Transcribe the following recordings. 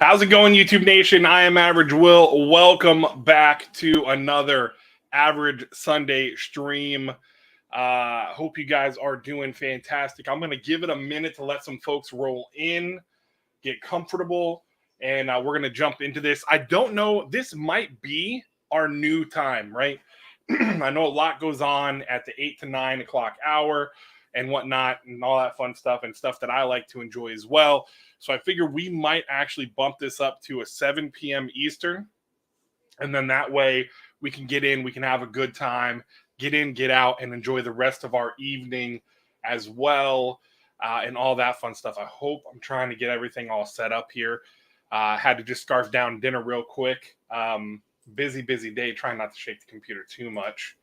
How's it going, YouTube Nation? I am Average Will. Welcome back to another Average Sunday stream. Hope you guys are doing fantastic. I'm going to give it a minute to let some folks roll in, get comfortable, and we're going to jump into this. I don't know. This might be our new time, right? I know a lot goes on at the 8 to 9 o'clock hour and whatnot and all that fun stuff and stuff that I like to enjoy as well. So I figure we might actually bump this up to a 7 p.m. Eastern. And then that way we can get in, we can have a good time, get in, get out, and enjoy the rest of our evening as well, and all that fun stuff. I'm trying to get everything all set up here. Had to just scarf down dinner real quick. Busy day, trying not to shake the computer too much.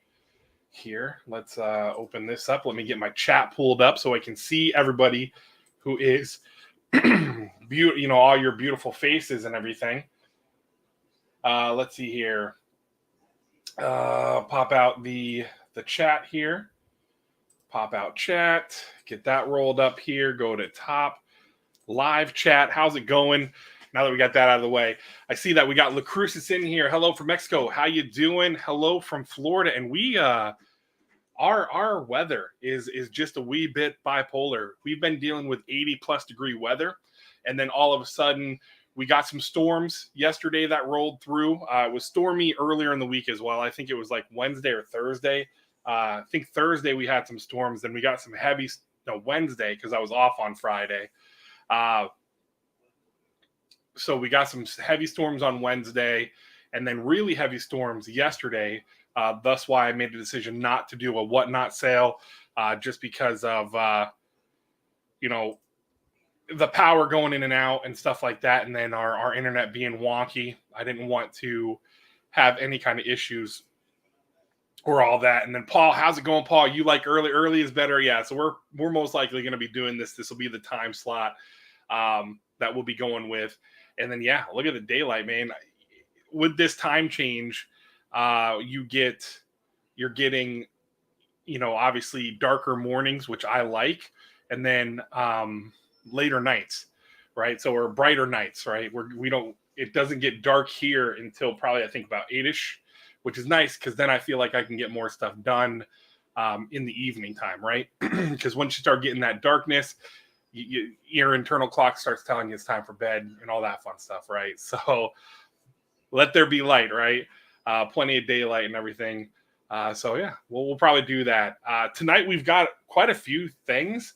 Here, let's open this up. Let me get my chat pulled up so I can see everybody who is all your beautiful faces and everything. Let's see here. Pop out the chat here. Pop out chat. Get that rolled up here. Go to top. Live chat. How's it going? Now that we got that out of the way, I see that we got LaCruz in here. Hello from Mexico. How you doing? Hello from Florida. And we our weather is just a wee bit bipolar. We've been dealing with 80+ degree weather, and then all of a sudden we got some storms yesterday that rolled through. It was stormy earlier in the week as well. I think it was like Wednesday or Thursday. I think Thursday we had some storms. Then we got some heavy Wednesday because I was off on Friday. So we got some heavy storms on Wednesday and then really heavy storms yesterday. Thus why I made the decision not to do a whatnot sale, just because of, the power going in and out and stuff like that. And then our internet being wonky. I didn't want to have any kind of issues or all that. And then Paul, how's it going, Paul? You like early is better. Yeah. So we're most likely going to be doing this. This will be the time slot that we'll be going with. And then, yeah, look at the daylight, man. With this time change, you're getting, obviously darker mornings, which I like, and then later nights, right? So we're brighter nights, right? It doesn't get dark here until probably I think about 8ish, which is nice because then I feel like I can get more stuff done in the evening time, right? Because once you start getting that darkness, your internal clock starts telling you it's time for bed and all that fun stuff, right? So let there be light, right? Plenty of daylight and everything. So yeah, we'll probably do that. Tonight we've got quite a few things.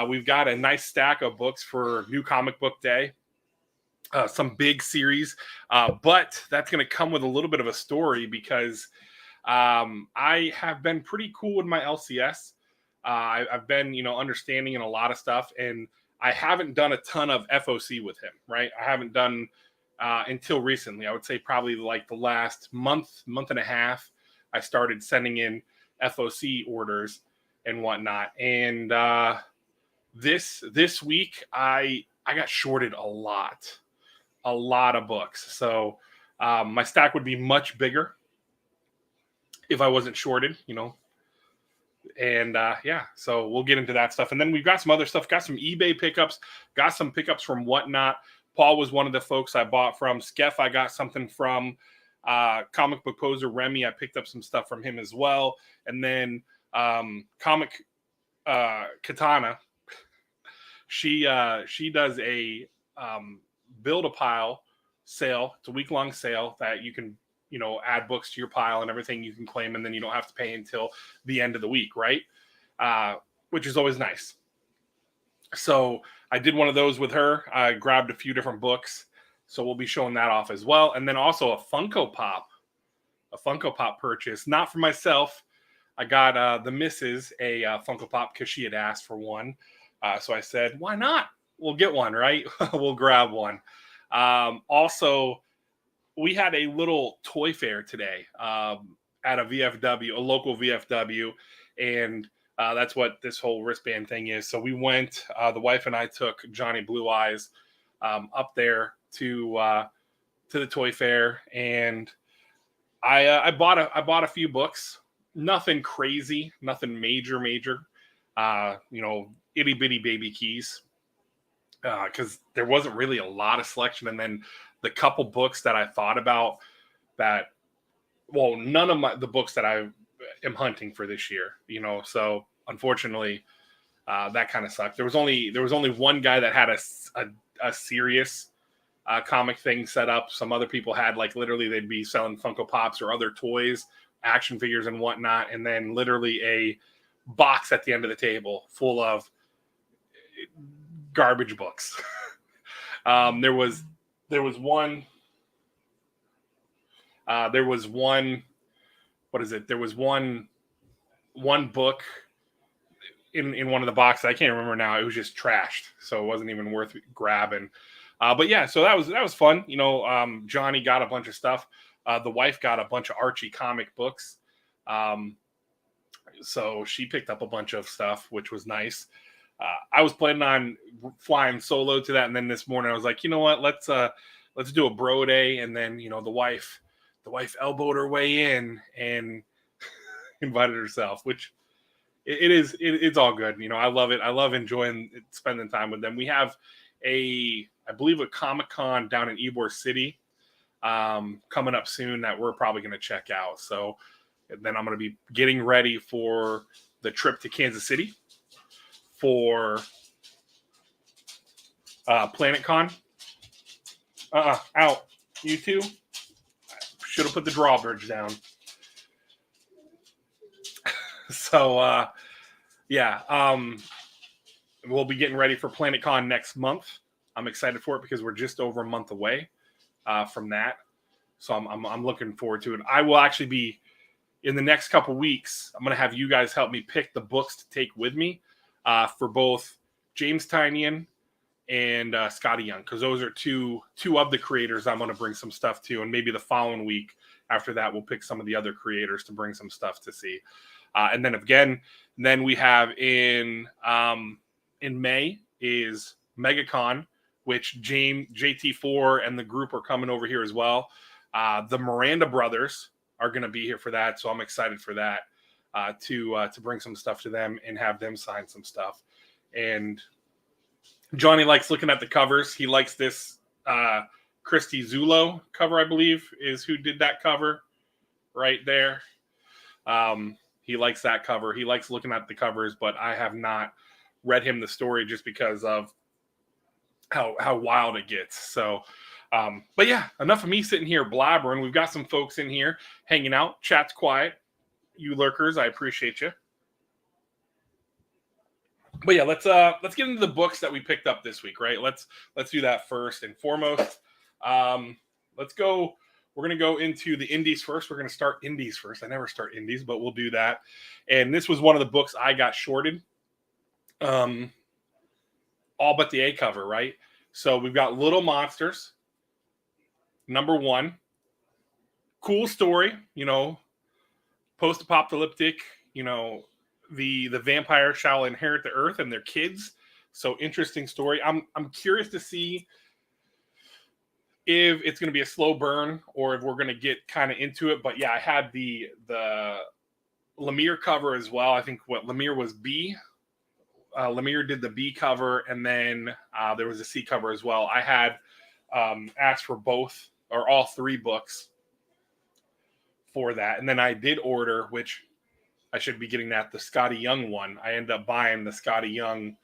We've got a nice stack of books for New Comic Book Day. Some big series, but that's going to come with a little bit of a story because I have been pretty cool with my LCS. I've been, understanding in a lot of stuff, and I haven't done a ton of FOC with him, right? I haven't done until recently. I would say probably like the last month and a half, I started sending in FOC orders and whatnot. And this week, I got shorted a lot of books. So my stack would be much bigger if I wasn't shorted, And so we'll get into that stuff. And then we've got some other stuff, got some eBay pickups, got some pickups from Whatnot. Paul was one of the folks I bought from. Skeff, I got something from. Comic Book Poser Remy, I picked up some stuff from him as well. And then Comic Katana, she does a Build-A-Pile sale. It's a week-long sale that you can add books to your pile and everything you can claim, and then you don't have to pay until the end of the week, right? Which is always nice. So I did one of those with her. I grabbed a few different books, so we'll be showing that off as well. And then also a Funko Pop purchase, not for myself. I got the missus a Funko Pop because she had asked for one. So I said, why not? We'll get one, right? We'll grab one. Also, we had a little toy fair today at a VFW, a local VFW, and that's what this whole wristband thing is. So we went, the wife and I took Johnny Blue Eyes up there to the toy fair, and I bought a few books. Nothing crazy, nothing major. Itty bitty baby keys. because there wasn't really a lot of selection. And then the couple books that I thought about that, well, none of the books that I am hunting for this year, so unfortunately, that kind of sucked. There was only one guy that had a serious comic thing set up. Some other people had, like, literally they'd be selling Funko Pops or other toys, action figures and whatnot, and then literally a box at the end of the table full of garbage books. There was one. What is it? There was one book in one of the boxes. I can't remember now. It was just trashed, so it wasn't even worth grabbing. But yeah, so that was fun. Johnny got a bunch of stuff. The wife got a bunch of Archie comic books. So she picked up a bunch of stuff, which was nice. I was planning on flying solo to that, and then this morning I was like, you know what? Let's do a bro day, and then the wife elbowed her way in and invited herself, which it's all good. I love it. I love enjoying spending time with them. We have I believe a Comic-Con down in Ybor City coming up soon that we're probably going to check out. So then I'm going to be getting ready for the trip to Kansas City for PlanetCon. Out. You two? Should have put the drawbridge down. So, we'll be getting ready for PlanetCon next month. I'm excited for it because we're just over a month away from that. So I'm looking forward to it. I will actually be, in the next couple weeks, I'm going to have you guys help me pick the books to take with me for both James Tynion and Scotty Young, because those are two of the creators I'm going to bring some stuff to, and maybe the following week after that we'll pick some of the other creators to bring some stuff to see. And then we have in May is MegaCon, which JT4 and the group are coming over here as well. The Miranda brothers are going to be here for that, so I'm excited for that to bring some stuff to them and have them sign some stuff. And Johnny likes looking at the covers. He likes this Christy Zulo cover, I believe, is who did that cover right there. He likes that cover. He likes looking at the covers, but I have not read him the story just because of how wild it gets. So, but yeah, enough of me sitting here blabbering. We've got some folks in here hanging out. Chat's quiet. You lurkers, I appreciate you. But yeah, let's get into the books that we picked up this week, right? Let's do that first and foremost. Let's go. We're going to go into the indies first. We're going to start indies first. I never start indies, but we'll do that. And this was one of the books I got shorted. All but the A cover, right? So we've got Little Monsters, number 1. Cool story, post-apocalyptic, the vampire shall inherit the earth and their kids. So interesting story. I'm curious to see if it's going to be a slow burn or if we're going to get kind of into it. But yeah, I had the Lemire cover as well. I think Lemire was B. Lemire did the B cover, and then there was a C cover as well. I had asked for both or all 3 books for that. And then I did order, which I should be getting that, the Scotty Young one. I ended up buying the Scotty Young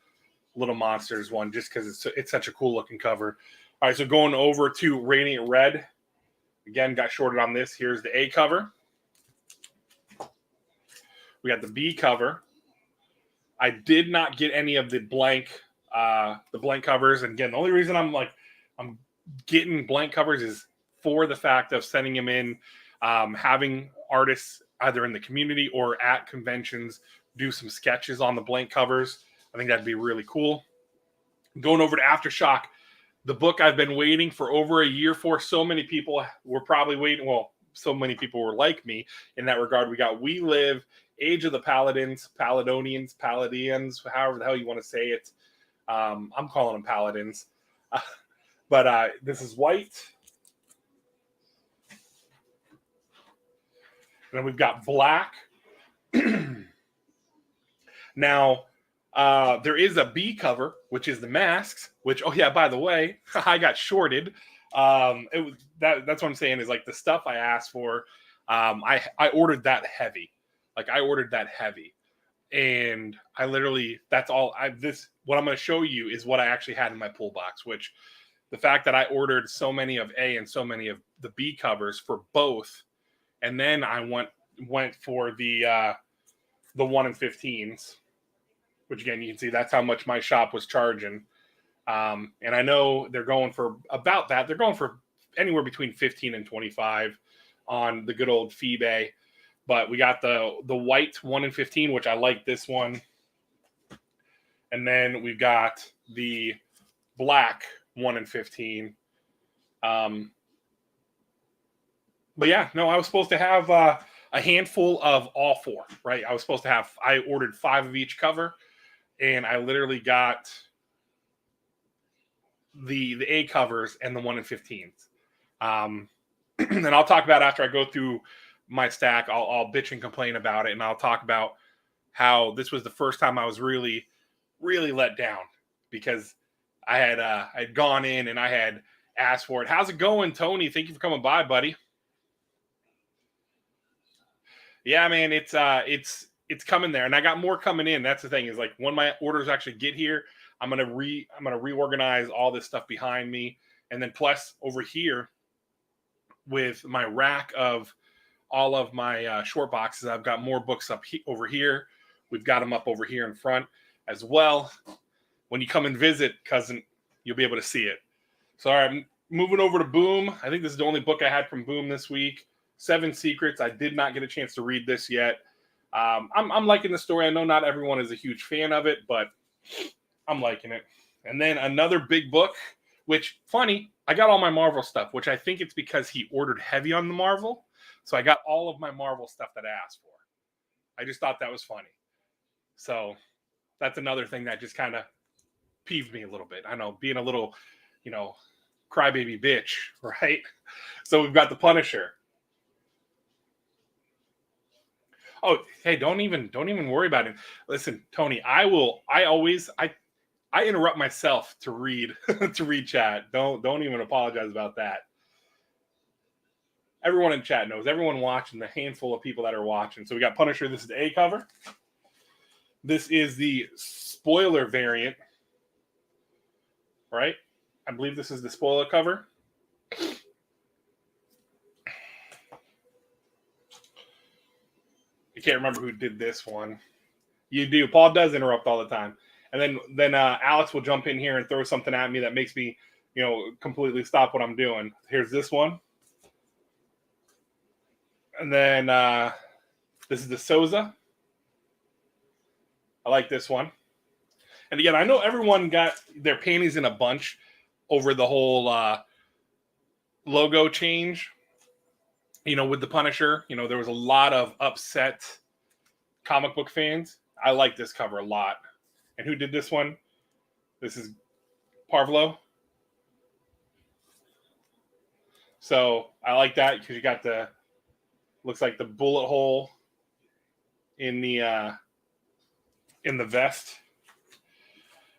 Little Monsters one just because it's such a cool looking cover. All right, so going over to Radiant Red. Again, got shorted on this. Here's the A cover. We got the B cover. I did not get any of the blank covers. And again, the only reason I'm getting blank covers is for the fact of sending them in, having artists either in the community or at conventions do some sketches on the blank covers. I think that'd be really cool. Going over to Aftershock, the book I've been waiting for over a year for. So many people were probably waiting. Well, so many people were like me in that regard. We got We Live, Age of the Paladins, Paladonians, Paladians, however the hell you want to say it. I'm calling them Paladins. But this is white. And then we've got black. Now, There is a B cover, which is the masks, which, oh yeah, by the way, I got shorted. That's what I'm saying is like the stuff I asked for. I ordered that heavy. Like I ordered that heavy. And I literally, that's all what I'm going to show you is what I actually had in my pull box, which the fact that I ordered so many of A and so many of the B covers for both. And then I went for the 1 in 15s, which again, you can see that's how much my shop was charging. And I know they're going for about that. They're going for anywhere between 15 and 25 on the good old Feebay. But we got the white 1 in 15, which I like this one. And then we've got the black 1 in 15. But yeah, no, I was supposed to have a handful of all four, right? I ordered 5 of each cover, and I literally got the A covers and the 1 in 15s. And I'll talk about after I go through my stack. I'll bitch and complain about it, and I'll talk about how this was the first time I was really, really let down because I had gone in and I had asked for it. How's it going, Tony? Thank you for coming by, buddy. Yeah, man, it's coming there, and I got more coming in. That's the thing is like when my orders actually get here, I'm gonna reorganize all this stuff behind me, and then plus over here with my rack of all of my short boxes, I've got more books up over here. We've got them up over here in front as well. When you come and visit, cousin, you'll be able to see it. So, all right, I'm moving over to Boom. I think this is the only book I had from Boom this week. 7 Secrets. I did not get a chance to read this yet. I'm liking the story. I know not everyone is a huge fan of it, but I'm liking it. And then another big book, which, funny, I got all my Marvel stuff, which I think it's because he ordered heavy on the Marvel. So I got all of my Marvel stuff that I asked for. I just thought that was funny. So that's another thing that just kind of peeved me a little bit. I know, being a little, crybaby bitch, right? So we've got the Punisher. Oh, hey, don't even worry about it. Listen, Tony, I interrupt myself to read chat. Don't even apologize about that. Everyone in chat knows. Everyone watching, the handful of people that are watching. So we got Punisher. This is the A cover. This is the spoiler variant, right? I believe this is the spoiler cover. You can't remember who did this one. You do. Paul does interrupt all the time. And then Alex will jump in here and throw something at me that makes me, completely stop what I'm doing. Here's this one. And then this is the Souza. I like this one. And again, I know everyone got their panties in a bunch over the whole logo change. With the Punisher, there was a lot of upset comic book fans. I like this cover a lot. And who did this one? This is Parvlo. So I like that because you got looks like the bullet hole in the vest.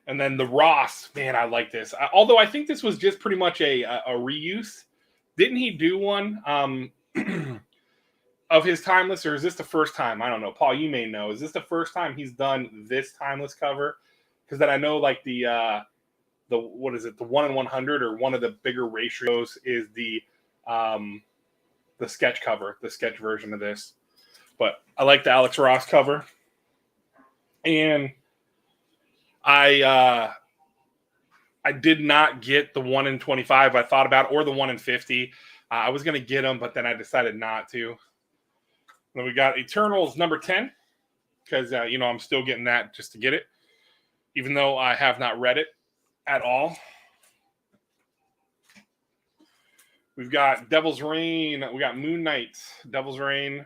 And then the Ross, man, I like this. Although I think this was just pretty much a reuse. Didn't he do one of his Timeless, or is this the first time? I don't know. Paul, you may know. Is this the first time he's done this Timeless cover? Because then I know like the what is it? The 1 in 100 or one of the bigger ratios is the sketch cover, the sketch version of this. But I like the Alex Ross cover. And I did not get the 1 in 25 I thought about, or the 1 in 50. I was going to get them, but then I decided not to. Then we got Eternals number 10, because, I'm still getting that just to get it, even though I have not read it at all. We've got Devil's Reign. We got Moon Knight, Devil's Reign.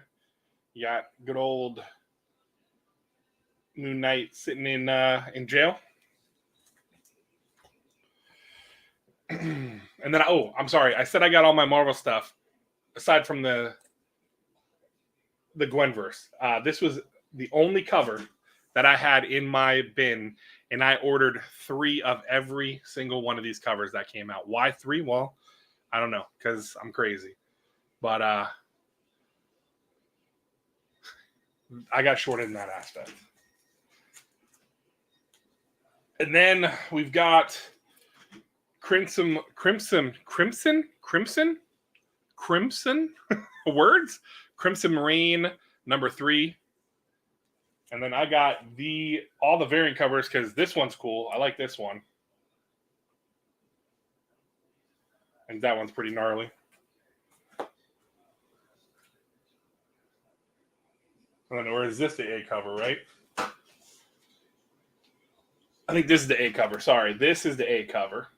You got good old Moon Knight sitting in jail. And then, I'm sorry. I said I got all my Marvel stuff, aside from the Gwenverse. This was the only cover that I had in my bin, and I ordered 3 of every single one of these covers that came out. Why 3? Well, I don't know, because I'm crazy. But I got shorted in that aspect. And then we've got Crimson words, Crimson Marine number 3. And then I got all the variant covers because this one's cool. I like this one. And that one's pretty gnarly. And then, or is this the A cover, right? I think this is the A cover. Sorry, this is the A cover.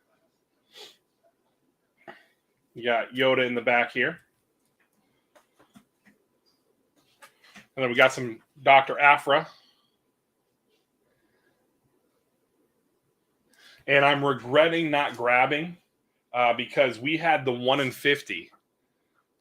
You got Yoda in the back here. And then we got some Dr. Aphra. And I'm regretting not grabbing because we had the 1 in 50.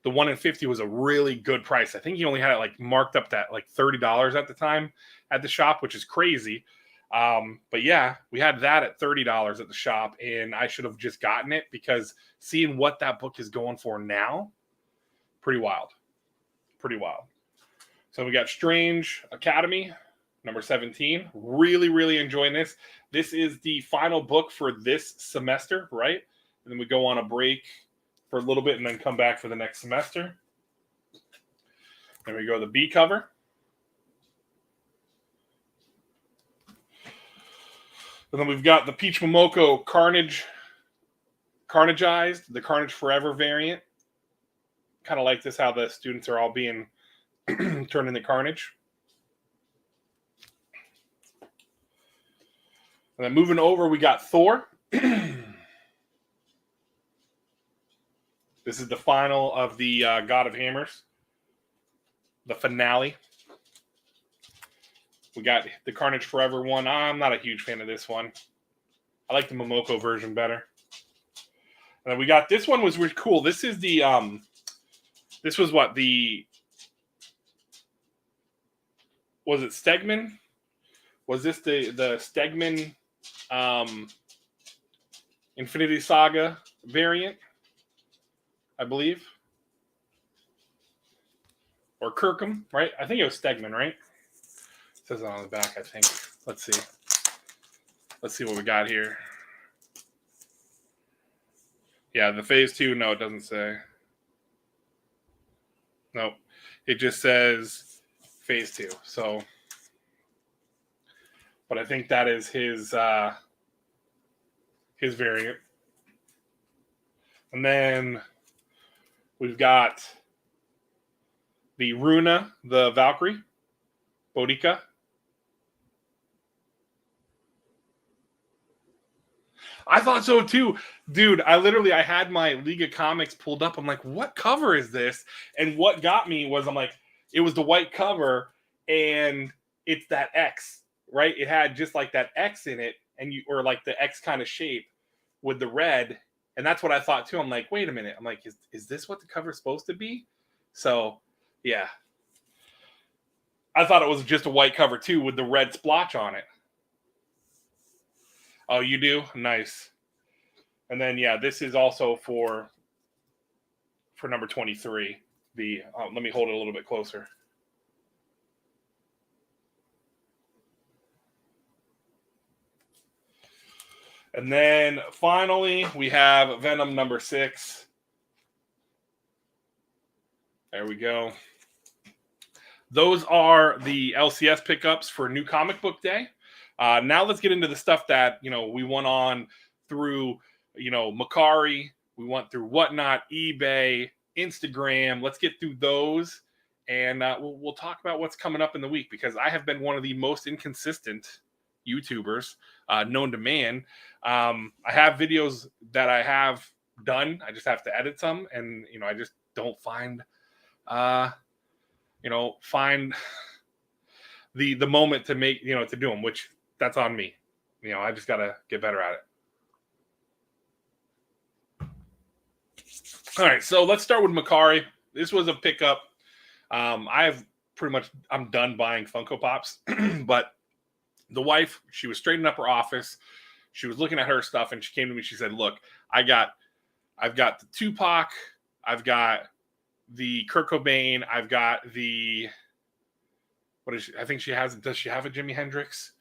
The 1 in 50 was a really good price. I think he only had it like marked up at like $30 at the time at the shop, which is crazy. But yeah, we had that at $30 at the shop, and I should have just gotten it because seeing what that book is going for now, pretty wild. Pretty wild. So we got Strange Academy, number 17. Really, really enjoying this. This is the final book for this semester, right? And then we go on a break for a little bit and then come back for the next semester. Then we go to the B cover. And then we've got the Peach Momoko Carnageized, the Carnage Forever variant. Kind of like this, how the students are all being turned into Carnage. And then moving over, we got Thor. This is the final of the God of Hammers. The finale. We got the Carnage Forever one. I'm not a huge fan of this one. I like the Momoko version better. And then we got this one was really cool. This is the this was what was it Stegman? Was this the Stegman Infinity Saga variant? I believe. Or Kirkham, right? I think it was Stegman, right? It says it on the back, I think. Let's see. Let's see what we got here. Yeah, the phase 2, no, it doesn't say. Nope. It just says phase 2. So, but I think that is his variant. And then we've got the Runa, the Valkyrie, Boudica. I thought so too. Dude, I had my League of Comics pulled up. I'm like, what cover is this? And what got me was it was the white cover and it's that X, right? It had just like that X in it or like the X kind of shape with the red. And that's what I thought too. I'm like, wait a minute. I'm like, is this what the cover is supposed to be? So, yeah. I thought it was just a white cover too with the red splotch on it. Oh, you do? Nice. And then, yeah, this is also for number 23. Let me hold it a little bit closer. And then finally, we have Venom number 6. There we go. Those are the LCS pickups for New Comic Book Day. Now let's get into the stuff that, we went on through, Mercari, we went through Whatnot, eBay, Instagram. Let's get through those, and we'll talk about what's coming up in the week, because I have been one of the most inconsistent YouTubers known to man. I have videos that I have done. I just have to edit some, and, I just don't find the moment to make, to do them, which that's on me. I just got to get better at it. All right, so let's start with Mercari. This was a pickup. I'm done buying Funko Pops, but The wife, she was straightening up her office. She was looking at her stuff, and she came to me. She said, "Look, I've got the Tupac, I've got the Kurt Cobain, I've got the what is she? I think she has. Does she have a Jimi Hendrix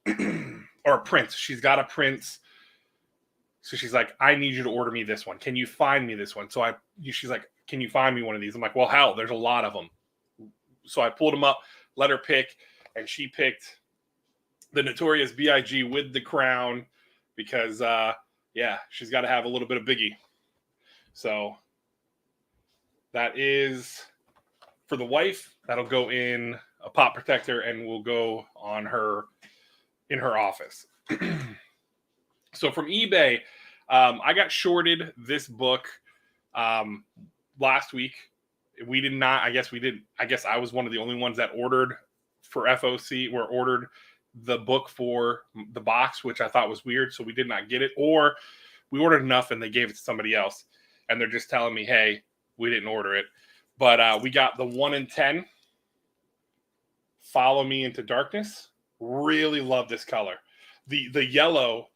or a Prince? She's got a Prince." So she's like, "I need you to order me this one. Can you find me this one?" So she's like, "Can you find me one of these?" I'm like, "Well, hell, there's a lot of them." So I pulled them up, let her pick, and she picked the Notorious B.I.G. with the crown because, she's got to have a little bit of Biggie. So that is for the wife. That'll go in a pop protector and will go on her in her office. So from eBay, I got shorted this book last week. We did not. I guess I was one of the only ones that ordered for FOC or ordered the book for the box, which I thought was weird. So we did not get it, or we ordered enough and they gave it to somebody else, and they're just telling me, "Hey, we didn't order it." But we got the 1 in 10. Follow Me Into Darkness. Really love this color. The yellow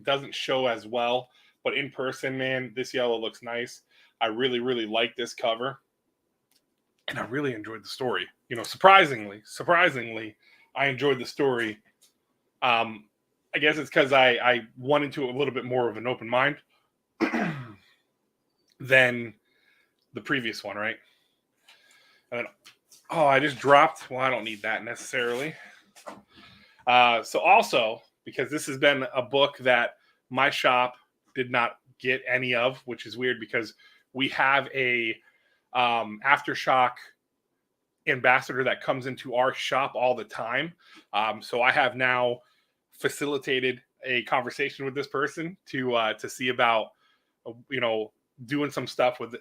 doesn't show as well, but in person, man, this yellow looks nice. I really, really like this cover, and I really enjoyed the story. Surprisingly, I enjoyed the story. I guess it's because I went into a little bit more of an open mind than the previous one, right? And then, I just dropped. Well, I don't need that necessarily. So also, because this has been a book that my shop did not get any of, which is weird because we have a Aftershock ambassador that comes into our shop all the time. So I have now facilitated a conversation with this person to see about doing some stuff with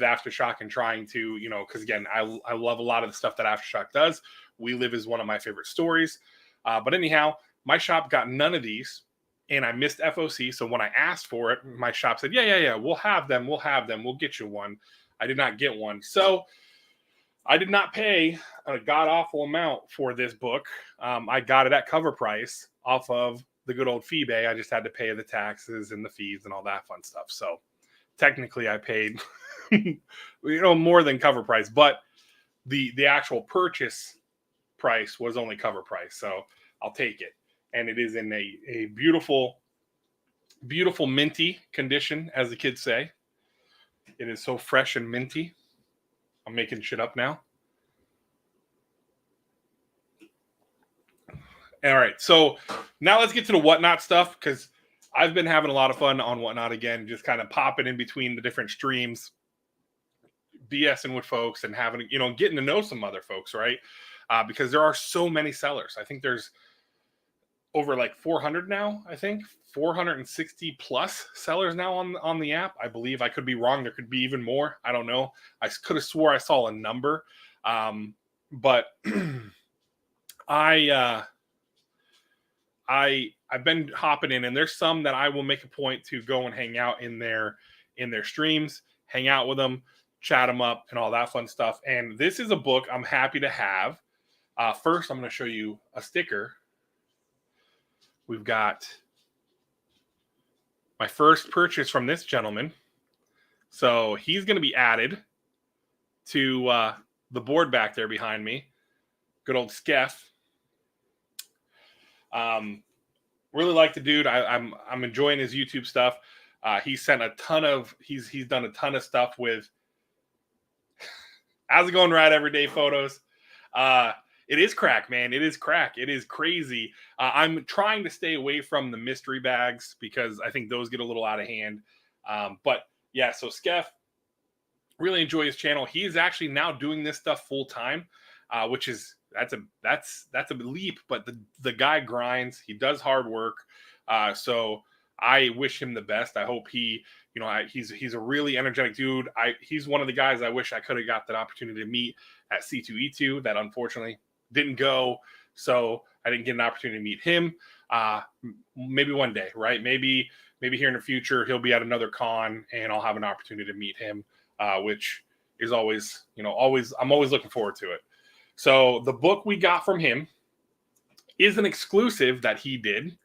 Aftershock and trying to because again I love a lot of the stuff that Aftershock does. We Live is one of my favorite stories. But anyhow, my shop got none of these, and I missed FOC. So when I asked for it, my shop said, yeah, we'll have them. We'll get you one. I did not get one. So I did not pay a god-awful amount for this book. I got it at cover price off of the good old Feebay. I just had to pay the taxes and the fees and all that fun stuff. So technically I paid more than cover price, but the actual purchase price was only cover price. So I'll take it. And it is in a beautiful, beautiful minty condition, as the kids say. It is so fresh and minty. I'm making shit up now. All right. So now let's get to the Whatnot stuff, because I've been having a lot of fun on Whatnot again, just kind of popping in between the different streams, BSing with folks and having, getting to know some other folks, right? Because there are so many sellers. I think there's over like 400 now. I think 460 plus sellers now on the app. I believe. I could be wrong. There could be even more. I don't know. I could have swore I saw a number, but I've been hopping in, and there's some that I will make a point to go and hang out in their streams, hang out with them, chat them up, and all that fun stuff. And this is a book I'm happy to have. First, I'm going to show you a sticker. We've got my first purchase from this gentleman. So he's going to be added to the board back there behind me. Good old Skeff. Really like the dude. I'm enjoying his YouTube stuff. He's done a ton of stuff with How's It Going Right Everyday Photos. It is crack, man. It is crack. It is crazy. I'm trying to stay away from the mystery bags because I think those get a little out of hand. But yeah, so Skeff, really enjoy his channel. He is actually now doing this stuff full time, which is that's a leap. But the guy grinds. He does hard work. So I wish him the best. I hope he's a really energetic dude. He's one of the guys I wish I could have got that opportunity to meet at C2E2 that unfortunately didn't go. So I didn't get an opportunity to meet him. Maybe one day, right? Maybe here in the future, he'll be at another con and I'll have an opportunity to meet him, which is always, I'm always looking forward to it. So the book we got from him is an exclusive that he did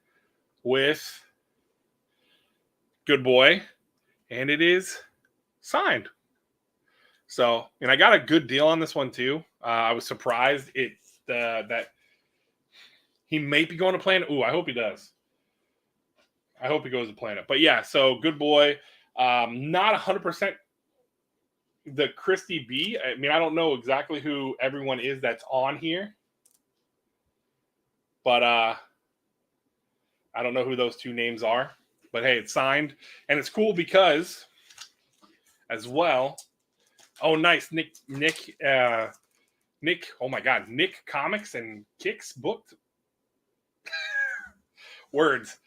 with Good Boy, and it is signed. So, and I got a good deal on this one too. I was surprised that he may be going to Planet. Ooh, I hope he does. I hope he goes to Planet. But yeah, so Good Boy, not 100% the Christy B. I mean, I don't know exactly who everyone is that's on here, but I don't know who those two names are. But hey, it's signed, and it's cool because, as well. Oh, nice, Nick. Oh my God, Nick Comics and Kicks booked. Words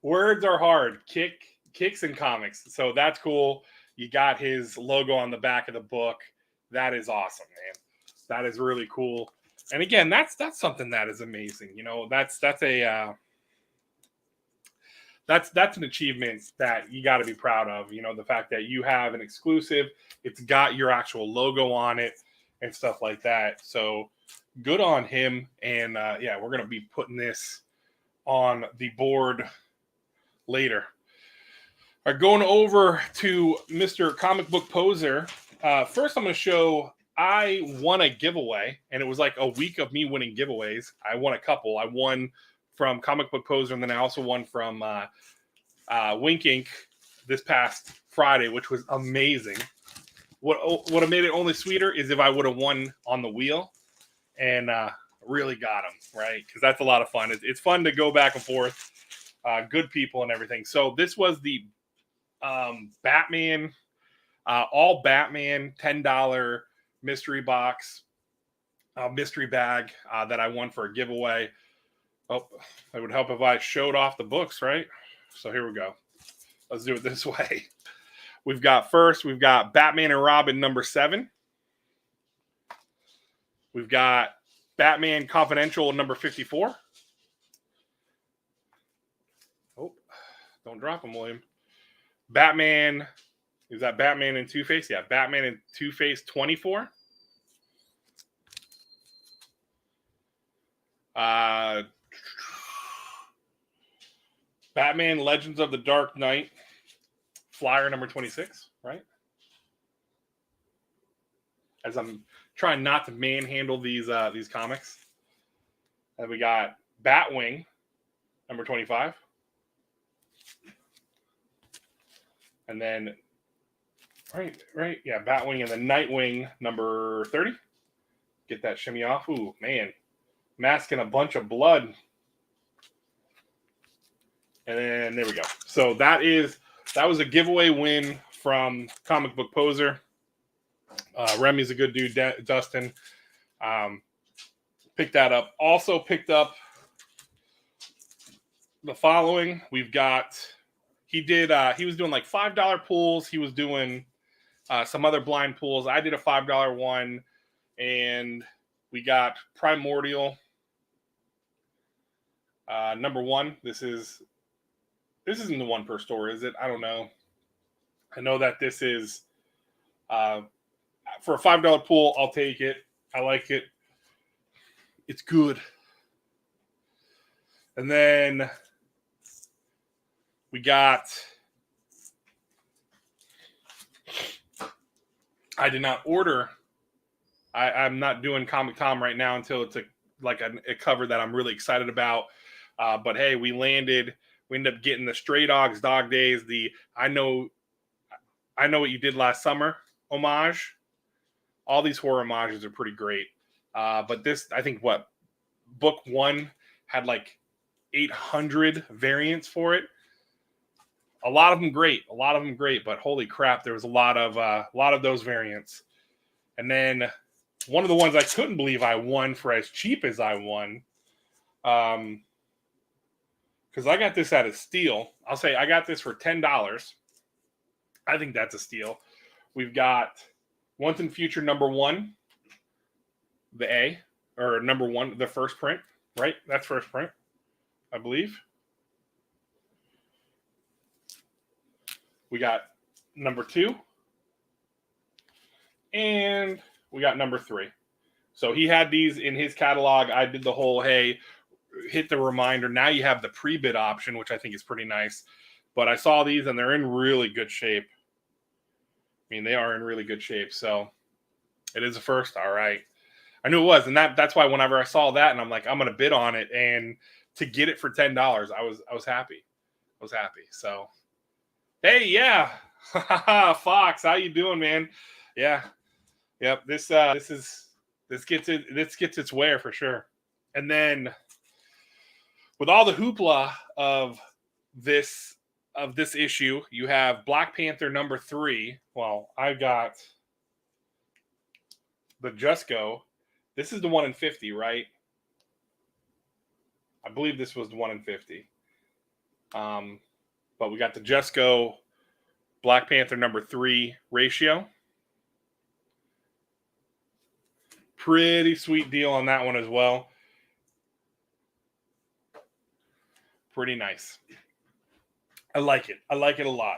are hard. Kicks and Comics. So that's cool. You got his logo on the back of the book. That is awesome, man. That is really cool. And again, that's something that is amazing. You know, that's an achievement that you got to be proud of. You know, the fact that you have an exclusive, it's got your actual logo on it and stuff like that. So good on him. And yeah, we're going to be putting this on the board later. All right, going over to Mr. Comic Book Poser. First, I'm going to show I won a giveaway, and it was like a week of me winning giveaways. I won a couple. I won from Comic Book Poser, and then I also won from Wink Ink this past Friday, which was amazing. What have made it only sweeter is if I would have won on the wheel and really got them, right? Because that's a lot of fun. It's fun to go back and forth. Good people and everything. So this was the Batman, all Batman $10 mystery box, mystery bag that I won for a giveaway. Oh, it would help if I showed off the books, right? So here we go. Let's do it this way. We've got Batman and Robin #7. We've got Batman Confidential #54. Oh, don't drop them, William. Batman, is that Batman and Two-Face? Yeah, Batman and Two-Face 24. Batman Legends of the Dark Knight, flyer #26, right? As I'm trying not to manhandle these comics. And we got Batwing #25. And then right, yeah, Batwing and then Nightwing #30. Get that shimmy off. Ooh, man. Masking a bunch of blood. And then there we go. So that was a giveaway win from Comic Book Poser. Remy's a good dude. Dustin picked that up. Also picked up the following. We've got he was doing like $5 pools. He was doing some other blind pools. I did a $5 one, and we got Primordial #1. This isn't the one per store, is it? I don't know. I know that this is for a $5 pool. I'll take it. I like it. It's good. And then we got. I did not order. I'm not doing Comic Tom right now until it's a cover that I'm really excited about. But hey, we ended up getting the Stray Dogs Dog Days. The I know what you did last summer homage. All these horror homages are pretty great. But this, I think, book 1 had like 800 variants for it. A lot of them great. But holy crap, there was a lot of those variants. And then one of the ones I couldn't believe I won for as cheap as I won. Because I got this at a steal. I'll say I got this for $10. I think that's a steal. We've got Once and Future #1, the A, or #1, the first print, right? That's first print, I believe. We got #2, and we got #3. So he had these in his catalog. I did the whole, hey, hit the reminder. Now you have the pre-bid option, which I think is pretty nice. But I saw these and they're in really good shape. I mean, they are in really good shape. So it is a first. All right. I knew it was. And that's why whenever I saw that and I'm like, I'm going to bid on it. And to get it for $10, I was happy. I was happy. So, hey, yeah. Fox, how you doing, man? Yeah. Yep. This gets its wear for sure. And then with all the hoopla of this issue, you have Black Panther number 3. Well, I got the Just Go. This is the 1 in 50, right? I believe this was the 1 in 50. But we got the Just Go Black Panther number 3 ratio. Pretty sweet deal on that one as well. Pretty nice. I like it. I like it a lot.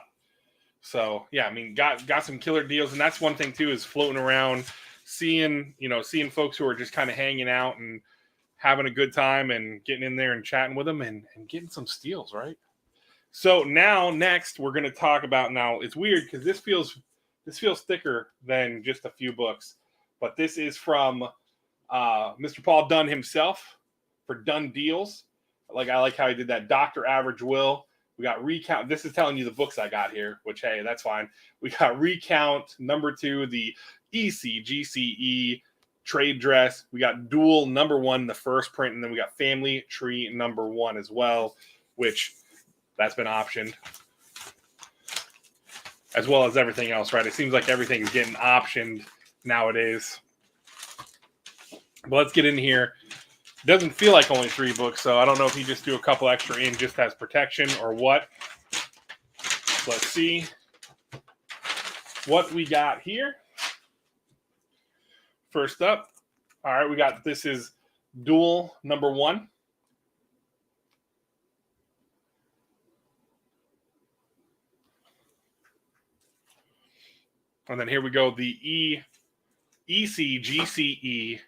So yeah, I mean, got some killer deals, and that's one thing too, is floating around, seeing folks who are just kind of hanging out and having a good time and getting in there and chatting with them and getting some steals, right? So now next we're going to talk about, now it's weird because this feels thicker than just a few books, but this is from Mr. Paul Dunn himself for Dunn Deals. I like how he did that. Dr. Average Will. We got Recount. This is telling you the books I got here, which, hey, that's fine. We got Recount number 2, the ECGCE trade dress. We got Duel number 1, the first print, and then we got Family Tree number 1 as well, which that's been optioned, as well as everything else, right? It seems like everything's getting optioned nowadays. But let's get in here. It doesn't feel like only 3 books, so I don't know if he just threw a couple extra in just as protection or what. So let's see what we got here. First up, all right, we got, this is Duel number 1. And then here we go, the ECGCE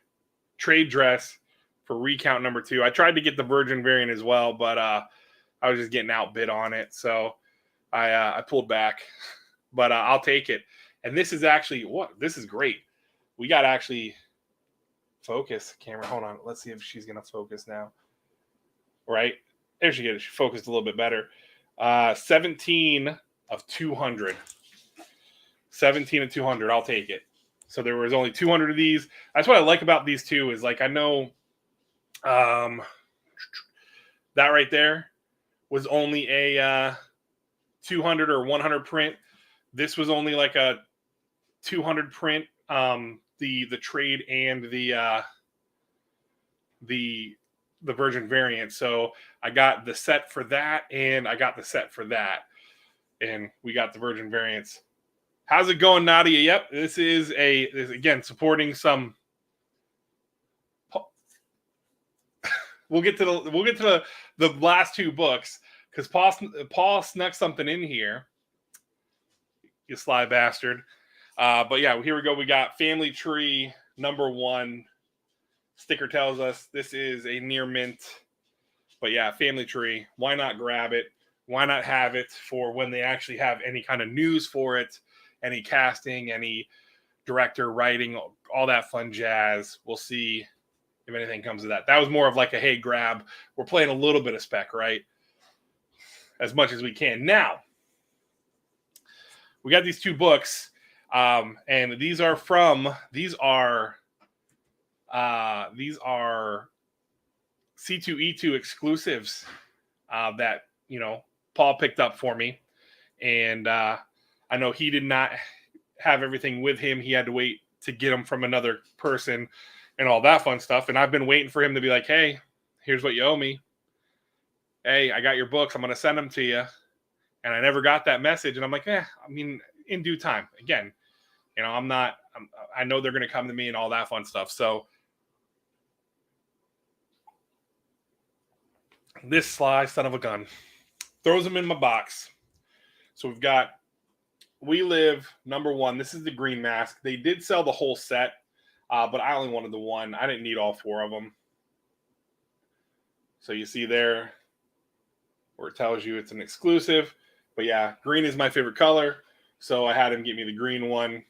trade dress for Recount number 2. I tried to get the Virgin variant as well, but I was just getting outbid on it, so I pulled back. But I'll take it. And this is actually, this is great. We got to actually focus. Camera, hold on. Let's see if she's going to focus now. Right? There she is. She focused a little bit better. 17 of 200. 17 of 200. I'll take it. So there was only 200 of these. That's what I like about these two, is like, I know that right there was only a 200 or 100 print. This was only like a 200 print. The trade and the Virgin variant. So I got the set for that, and I got the set for that, and we got the Virgin variants. How's it going, Nadia? Yep, this is again supporting some. We'll get to the last 2 books, because Paul snuck something in here. You sly bastard. But yeah, here we go. We got Family Tree number 1. Sticker tells us this is a near mint. But yeah, Family Tree. Why not grab it? Why not have it for when they actually have any kind of news for it? Any casting, any director writing, all that fun jazz. We'll see if anything comes of that. That was more of like a, hey, grab. We're playing a little bit of spec, right? As much as we can. Now, we got these 2 books, and these are C2E2 exclusives that Paul picked up for me, and I know he did not have everything with him. He had to wait to get them from another person and all that fun stuff. And I've been waiting for him to be like, hey, here's what you owe me. Hey, I got your books. I'm going to send them to you. And I never got that message. And I'm like, I mean, in due time. Again, I know they're going to come to me and all that fun stuff. So this sly son of a gun throws them in my box. So we've got We Live number 1. This is the green mask. They did sell the whole set, but I only wanted the 1. I didn't need all 4 of them. So you see there where it tells you it's an exclusive. But yeah, green is my favorite color. So I had him get me the green one.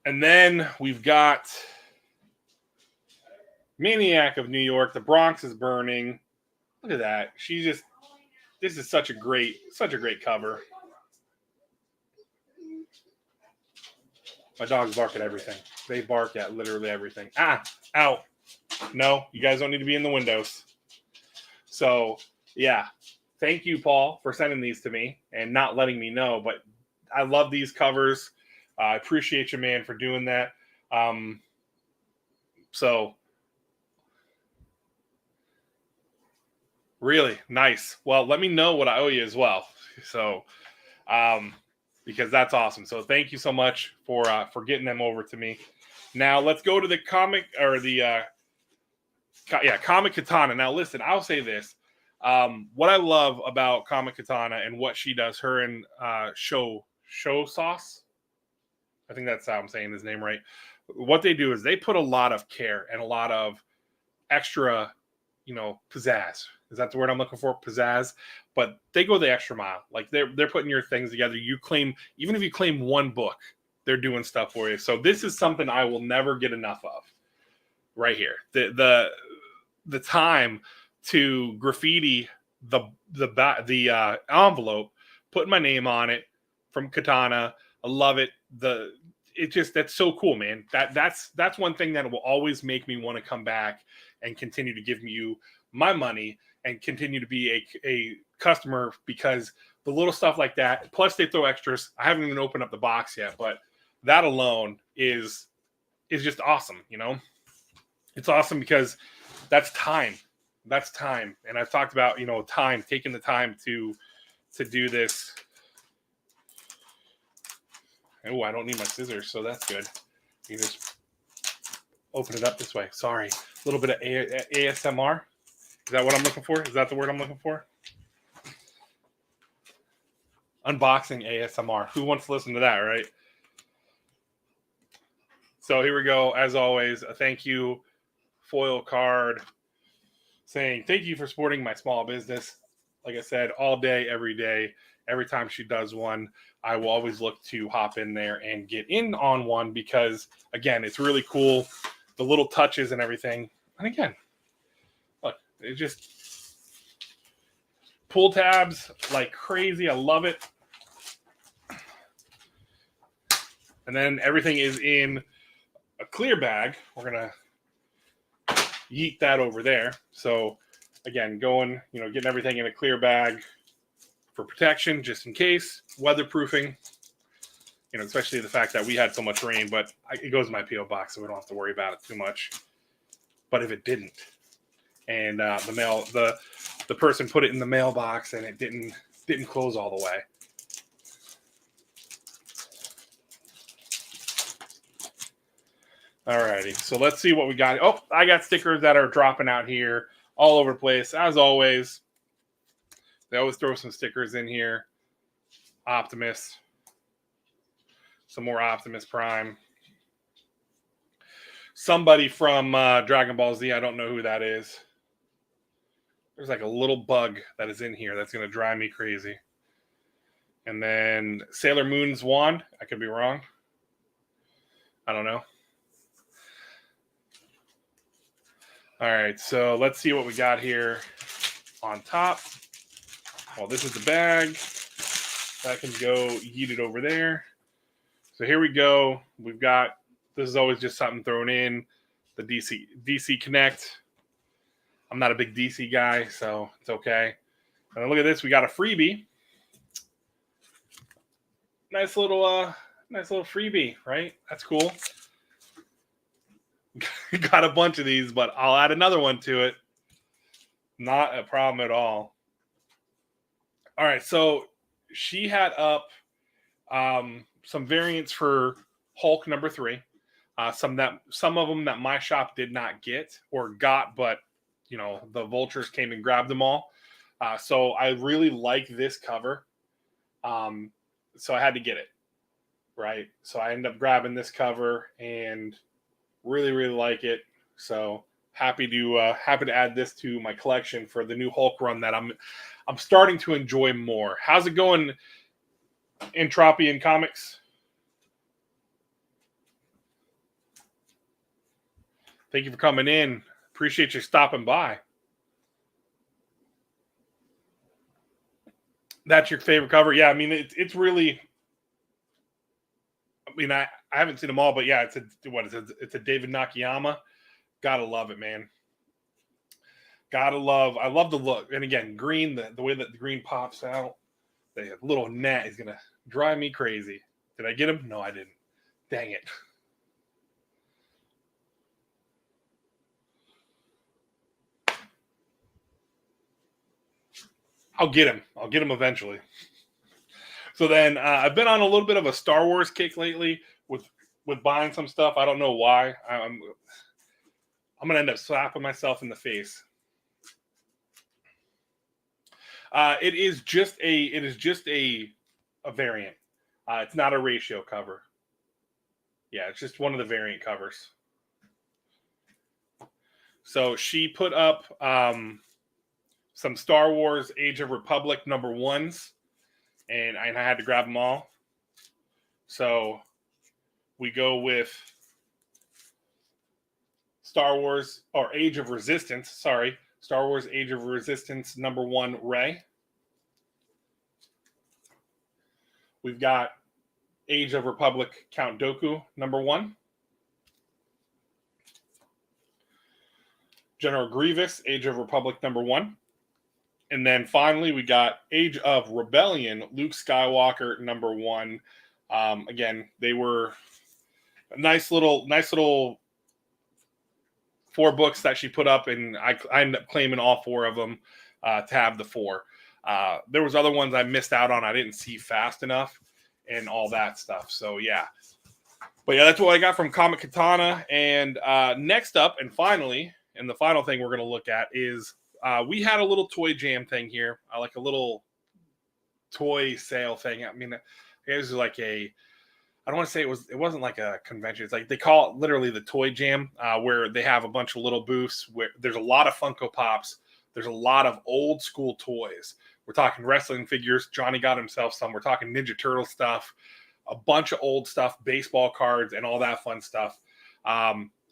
And then we've got Maniac of New York. The Bronx is burning. Look at that. This is such a great cover. My dogs bark at everything. They bark at literally everything. Out. No, you guys don't need to be in the windows. So, yeah. Thank you, Paul, for sending these to me and not letting me know. But I love these covers. I appreciate you, man, for doing that. So, really nice. Well, let me know what I owe you as well. So, because that's awesome. So, thank you so much for getting them over to me. Now, let's go to the comic or the Comic Katana. Now, listen, I'll say this. What I love about Comic Katana and what she does, her and Show Sauce, I think that's how I'm saying his name right. What they do is they put a lot of care and a lot of extra, pizzazz. Is that the word I'm looking for? Pizzazz. But they go the extra mile. Like they're putting your things together. Even if you claim one book, they're doing stuff for you. So this is something I will never get enough of. Right here, the time to graffiti the envelope, putting my name on it from Katana. I love it. That's so cool, man. That's one thing that will always make me want to come back and continue to give you my money and continue to be a customer, because the little stuff like that, plus they throw extras. I haven't even opened up the box yet, but that alone is just awesome. It's awesome because that's time. That's time. And I've talked about, time, taking the time to do this. Oh, I don't need my scissors, so that's good. You just open it up this way. Sorry. A little bit of ASMR. Is that what I'm looking for? Is that the word I'm looking for? Unboxing ASMR. Who wants to listen to that, right? So here we go. As always, a thank you foil card saying thank you for supporting my small business. Like I said, all day, every day, every time she does one, I will always look to hop in there and get in on one because, again, it's really cool. The little touches and everything. And again, look, it just pull tabs like crazy. I love it. And then everything is in a clear bag. We're going to yeet that over there. So again, getting everything in a clear bag for protection, just in case, weatherproofing, especially the fact that we had so much rain, but it goes in my P.O. box, so we don't have to worry about it too much. But if it didn't, and the person put it in the mailbox and it didn't close all the way. Alrighty, so let's see what we got. Oh, I got stickers that are dropping out here all over the place. As always, they always throw some stickers in here. Optimus. Some more Optimus Prime. Somebody from Dragon Ball Z. I don't know who that is. There's like a little bug that is in here that's going to drive me crazy. And then Sailor Moon's wand. I could be wrong. I don't know. All right, so let's see what we got here on top. Well, this is the bag. That can go yeeted over there. So here we go. We've got, this is always just something thrown in, the DC Connect. I'm not a big DC guy, so it's okay. And look at this. We got a freebie. Nice little freebie, right? That's cool. Got a bunch of these, but I'll add another one to it. Not a problem at all. All right, so she had up some variants for Hulk number 3. Some of them that my shop did not get or got, but the vultures came and grabbed them all. So I really like this cover. So I had to get it, right? So I ended up grabbing this cover, and Really, really like it. So happy to add this to my collection for the new Hulk run that I'm starting to enjoy more. How's it going, Entropy in Comics? Thank you for coming in. Appreciate you stopping by. That's your favorite cover? Yeah, I mean it's really. I mean I haven't seen them all, but yeah, it's a David Nakayama. Gotta love it, man. Gotta love. I love the look, and again, green. The way that the green pops out, the little net is gonna drive me crazy. Did I get him? No, I didn't. Dang it. I'll get him. I'll get him eventually. So then I've been on a little bit of a Star Wars kick lately with buying some stuff. I don't know why. I'm gonna end up slapping myself in the face. It is just a variant. It's not a ratio cover. Yeah, it's just one of the variant covers. So she put up some Star Wars Age of Republic #1s, and I had to grab them all. So we go with Star Wars or Age of Resistance. Sorry, Star Wars Age of Resistance #1 Rey. We've got Age of Republic Count Dooku #1. General Grievous, Age of Republic #1. And then finally, we got Age of Rebellion, Luke Skywalker #1. Again, they were a nice little 4 books that she put up, and I ended up claiming all 4 of them to have the 4. There was other ones I missed out on. I didn't see fast enough and all that stuff. So, yeah. But, yeah, that's what I got from Comic Katana. And next up, and finally, and the final thing we're going to look at is we had a little toy jam thing here, like a little toy sale thing. I mean, it was like I don't want to say it wasn't like a convention. It's like they call it literally the toy jam, where they have a bunch of little booths where there's a lot of Funko Pops. There's a lot of old school toys. We're talking wrestling figures. Johnny got himself some. We're talking Ninja Turtle stuff, a bunch of old stuff, baseball cards, and all that fun stuff.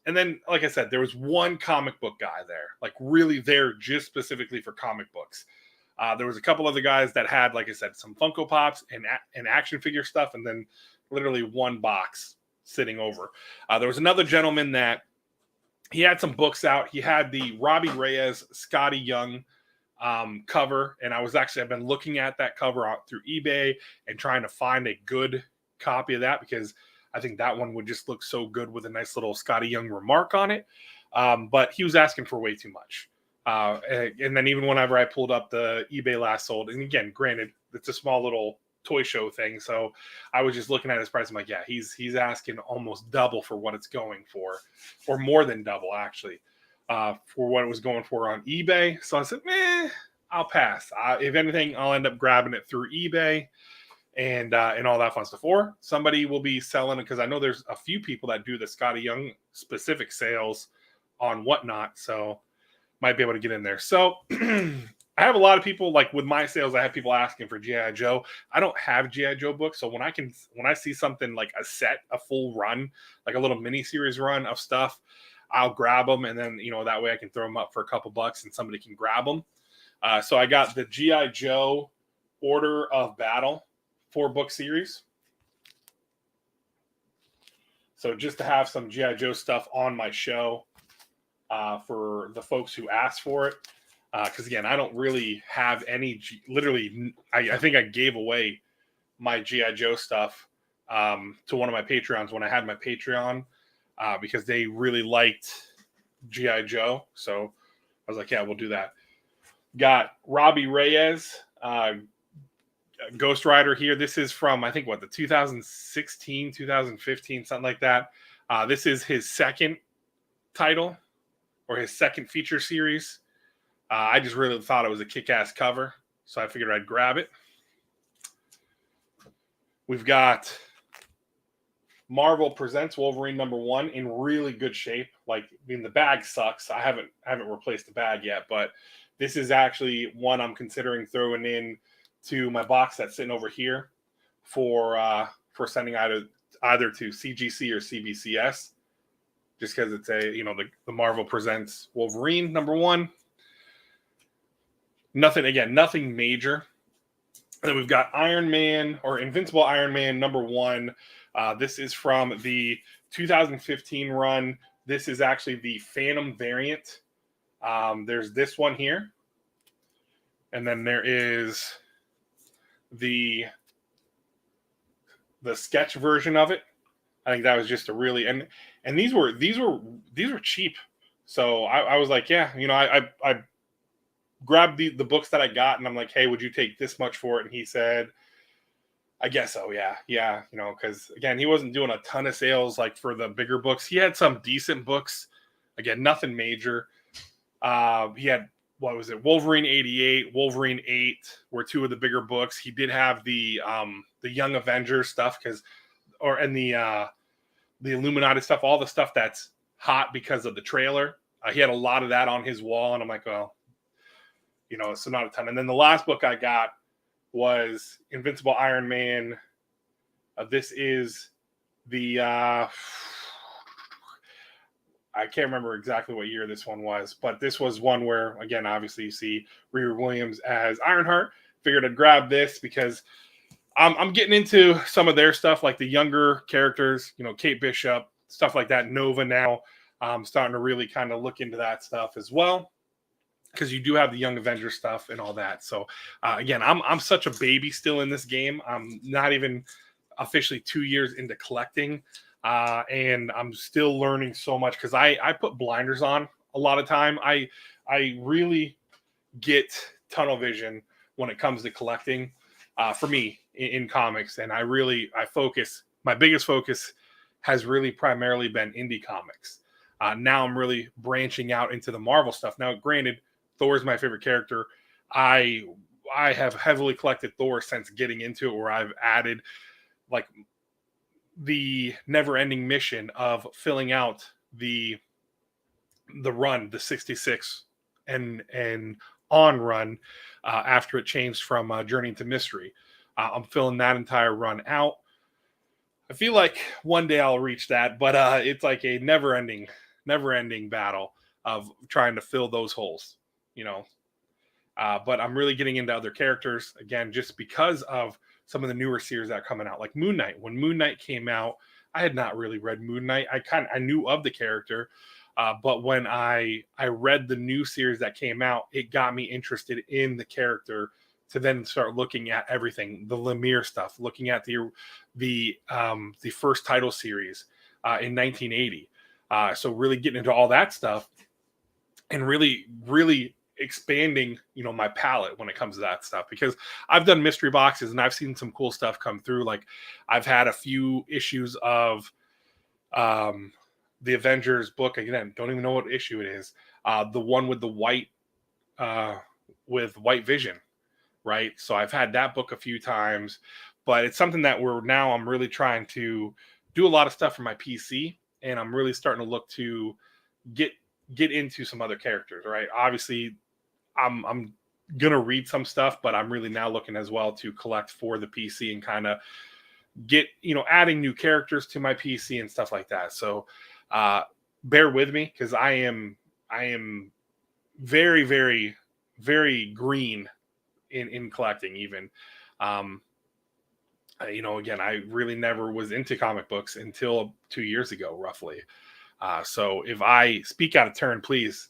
And then, like I said, there was one comic book guy there, like really there just specifically for comic books. There was a couple other guys that had, like I said, some Funko Pops and action figure stuff, and then literally one box sitting over. There was another gentleman that he had some books out. He had the Robbie Reyes, Scotty Young cover, and I've been looking at that cover out through eBay and trying to find a good copy of that because I think that one would just look so good with a nice little Scotty Young remark on it. But he was asking for way too much. And then even whenever I pulled up the eBay last sold, and again, granted, it's a small little toy show thing, so I was just looking at his price. I'm like, yeah, he's asking almost double for what it's going for, or more than double actually, for what it was going for on eBay. So I said, I'll pass. If anything, I'll end up grabbing it through eBay and all that fun stuff. Or somebody will be selling it, because I know there's a few people that do the Scotty Young specific sales on Whatnot, so might be able to get in there. So I have a lot of people, like with my sales, I have people asking for G.I. Joe. I don't have G.I. Joe books, so when I see something like a set, a full run, like a little mini series run of stuff, I'll grab them, and then that way I can throw them up for a couple bucks and somebody can grab them. So I got the G.I. Joe Order of Battle 4-book series. So just to have some G.I. Joe stuff on my show for the folks who asked for it. Because again, I don't really have any. I think I gave away my G.I. Joe stuff to one of my Patreons when I had my Patreon because they really liked G.I. Joe. So I was like, yeah, we'll do that. Got Robbie Reyes, Ghost Rider here. This is from, I think, the 2016, 2015, something like that. This is his second title or his second feature series. I just really thought it was a kick-ass cover, so I figured I'd grab it. We've got Marvel Presents Wolverine #1 in really good shape. Like, I mean, the bag sucks. I haven't replaced the bag yet, but this is actually one I'm considering throwing in to my box that's sitting over here for sending either to CGC or CBCS, just because it's the Marvel Presents Wolverine #1. Nothing major. And then we've got Iron Man or Invincible Iron Man #1. This is from the 2015 run. This is actually the Phantom variant. There's this one here. And then there is the sketch version of it. I think that was just a really and these were cheap. So I was like, yeah, I grabbed the books that I got and I'm like, hey, would you take this much for it? And he said, I guess so. Yeah. Because again, he wasn't doing a ton of sales like for the bigger books. He had some decent books. Again, nothing major. He had, what was it? Wolverine 88, Wolverine 8 were two of the bigger books. He did have the Young Avengers stuff and the Illuminati stuff, all the stuff that's hot because of the trailer. He had a lot of that on his wall, and I'm like, well, so not a ton. And then the last book I got was Invincible Iron Man. This is the I can't remember exactly what year this one was, but this was one where, again, obviously you see Riri Williams as Ironheart. Figured I'd grab this because I'm getting into some of their stuff, like the younger characters, Kate Bishop, stuff like that. Nova now. I'm starting to really kind of look into that stuff as well, because you do have the Young Avengers stuff and all that. So again, I'm such a baby still in this game. I'm not even officially 2 years into collecting, and I'm still learning so much because I put blinders on a lot of time. I really get tunnel vision when it comes to collecting for me in comics, and I focus. My biggest focus has really primarily been indie comics. Now I'm really branching out into the Marvel stuff. Now, granted, Thor is my favorite character. I have heavily collected Thor since getting into it, where I've added like the never-ending mission of filling out the run, the 66 and on run after it changed from Journey to Mystery. I'm filling that entire run out. I feel like one day I'll reach that, but it's like a never-ending battle of trying to fill those holes. But I'm really getting into other characters again, just because of some of the newer series that are coming out, like Moon Knight. When Moon Knight came out, I had not really read Moon Knight. I knew of the character, but when I read the new series that came out, it got me interested in the character to then start looking at everything, the Lemire stuff, looking at the first title series in 1980. So really getting into all that stuff and really expanding, my palette when it comes to that stuff, because I've done mystery boxes and I've seen some cool stuff come through. Like I've had a few issues of the Avengers book. Again, don't even know what issue it is. The one with the white Vision, right? So I've had that book a few times, but it's something that I'm really trying to do a lot of stuff for my PC, and I'm really starting to look to get into some other characters, right? Obviously, I'm gonna read some stuff, but I'm really now looking as well to collect for the PC and kind of get, adding new characters to my PC and stuff like that. So bear with me, because I am very, very, very green in collecting even. Again, I really never was into comic books until 2 years ago, roughly. So if I speak out of turn, please,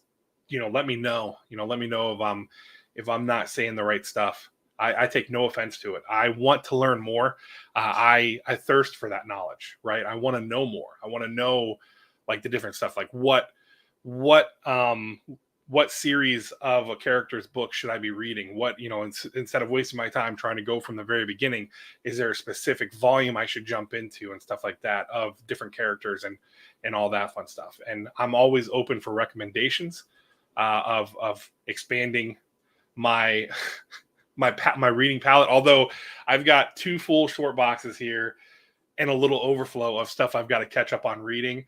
let me know. Let me know if I'm not saying the right stuff. I take no offense to it. I want to learn more. I thirst for that knowledge, right? I want to know more. I want to know like the different stuff, like what series of a character's book should I be reading? What, instead of wasting my time trying to go from the very beginning, is there a specific volume I should jump into and stuff like that of different characters and all that fun stuff. And I'm always open for recommendations of expanding my my reading palette. Although I've got 2 full short boxes here, and a little overflow of stuff I've got to catch up on reading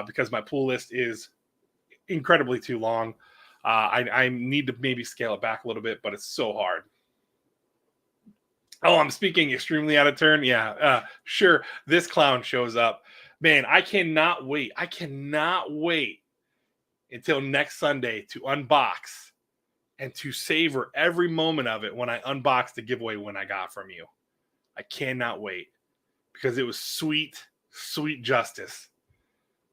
because my pull list is incredibly too long. I need to maybe scale it back a little bit, but it's so hard. Oh, I'm speaking extremely out of turn. Yeah, sure. This clown shows up. Man, I cannot wait. I cannot wait until next Sunday to unbox and to savor every moment of it when I unbox the giveaway win I got from you. I cannot wait because it was sweet, sweet justice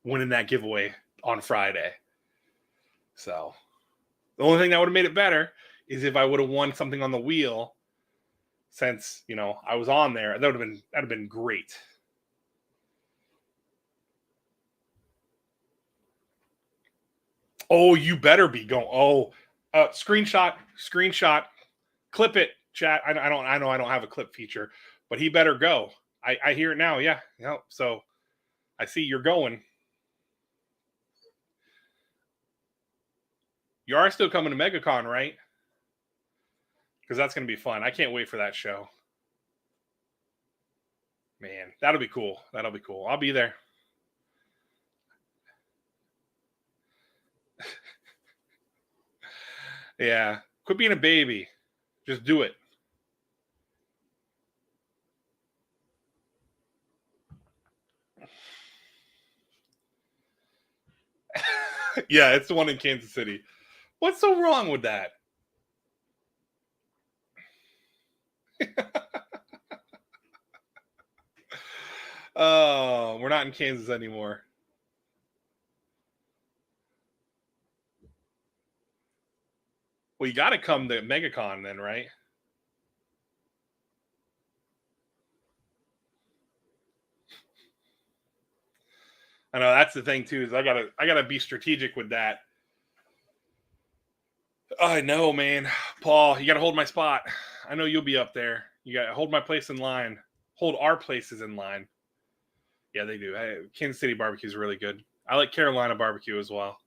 winning that giveaway on Friday. So the only thing that would have made it better is if I would have won something on the wheel. Since, you know, I was on there, that'd have been great. Oh, you better be going. Oh, screenshot, clip it, chat. I know I don't have a clip feature, but he better go. I hear it now. Yeah. Yep. So I see you're going. You are still coming to MegaCon, right? Because that's going to be fun. I can't wait for that show. Man, that'll be cool. That'll be cool. I'll be there. Yeah. Quit being a baby. Just do it. Yeah, it's the one in Kansas City. What's so wrong with that? Oh, we're not in Kansas anymore. Well, you got to come to MegaCon then, right? I know that's the thing too. Is I gotta be strategic with that. I know, man. Paul, you got to hold my spot. I know you'll be up there. You got to hold my place in line. Hold our places in line. Yeah, they do. Kansas City barbecue is really good. I like Carolina barbecue as well.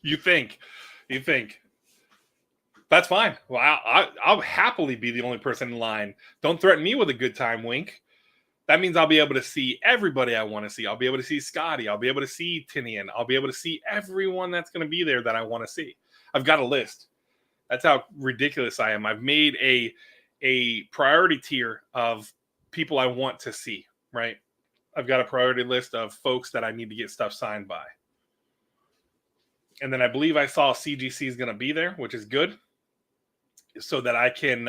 You think. That's fine. Well, I'll happily be the only person in line. Don't threaten me with a good time, wink. That means I'll be able to see everybody I want to see. I'll be able to see Scotty. I'll be able to see Tinian. I'll be able to see everyone that's going to be there that I want to see. I've got a list. That's how ridiculous I am. I've made a priority tier of people I want to see, right? I've got a priority list of folks that I need to get stuff signed by. And then I believe I saw CGC is going to be there, which is good. So that I can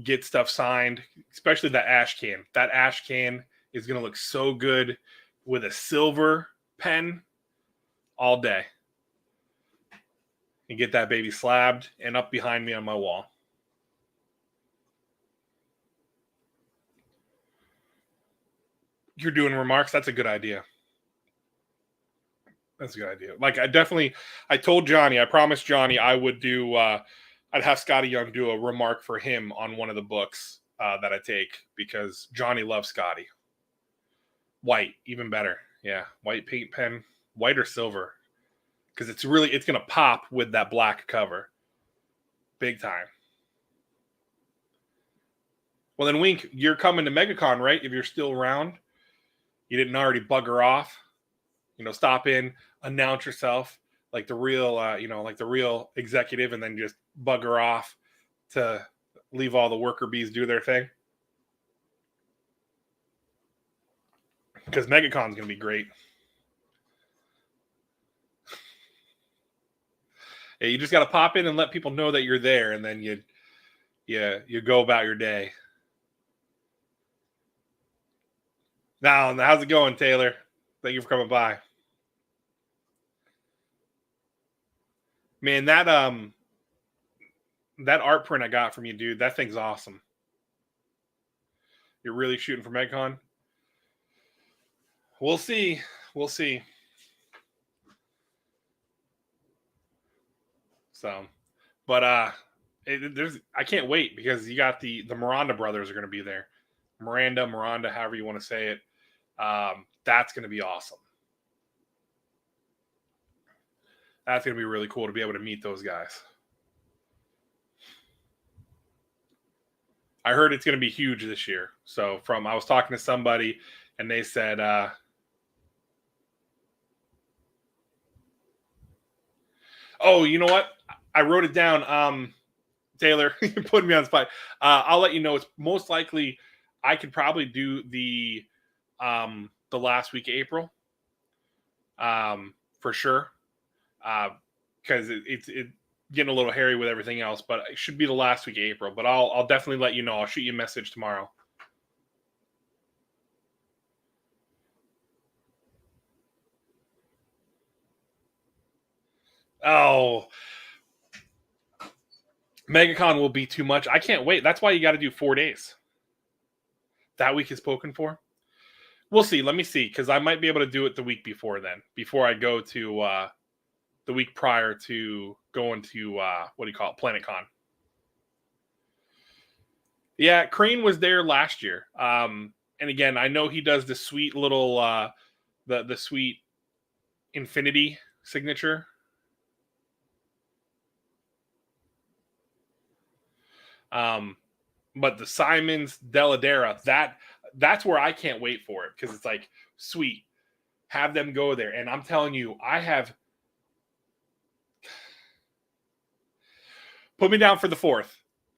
get stuff signed, especially that ash can. That ash can is going to look so good with a silver pen all day. And get that baby slabbed and up behind me on my wall. You're doing remarks. That's a good idea. That's a good idea. Like I told Johnny, I promised Johnny I would do, I'd have Scotty Young do a remark for him on one of the books that I take because Johnny loves Scotty. White, even better. Yeah, white paint pen, white or silver, because it's going to pop with that black cover, big time. Well, then Wink, you're coming to MegaCon, right? If you're still around, you didn't already bugger off. Stop in, announce yourself like the real, like the real executive, and then just bugger off to leave all the worker bees do their thing. Because MegaCon's going to be great. Yeah, you just got to pop in and let people know that you're there, and then you go about your day. Now, how's it going, Taylor? Thank you for coming by. Man, that art print I got from you, dude, that thing's awesome. You're really shooting for MegaCon? We'll see. So, but I can't wait because you got the Miranda brothers are going to be there. Miranda, however you want to say it. That's going to be awesome. That's going to be really cool to be able to meet those guys. I heard it's going to be huge this year. So I was talking to somebody and they said, oh, you know what? I wrote it down. Taylor, you're putting me on the spot. I'll let you know. It's most likely I could probably do the last week of April, for sure, because it's getting a little hairy with everything else. But it should be the last week of April. But I'll definitely let you know. I'll shoot you a message tomorrow. Oh, MegaCon will be too much. I can't wait. That's why you got to do 4 days. That week is spoken for. We'll see. Let me see, because I might be able to do it the week before then, before I go to the week prior to going to, what do you call it, PlanetCon. Yeah, Crane was there last year. And again, I know he does the sweet little, the sweet infinity signature. But the Simons Deladera, that's where I can't wait for it, because it's like, sweet, have them go there. And I'm telling you, put me down for the 4th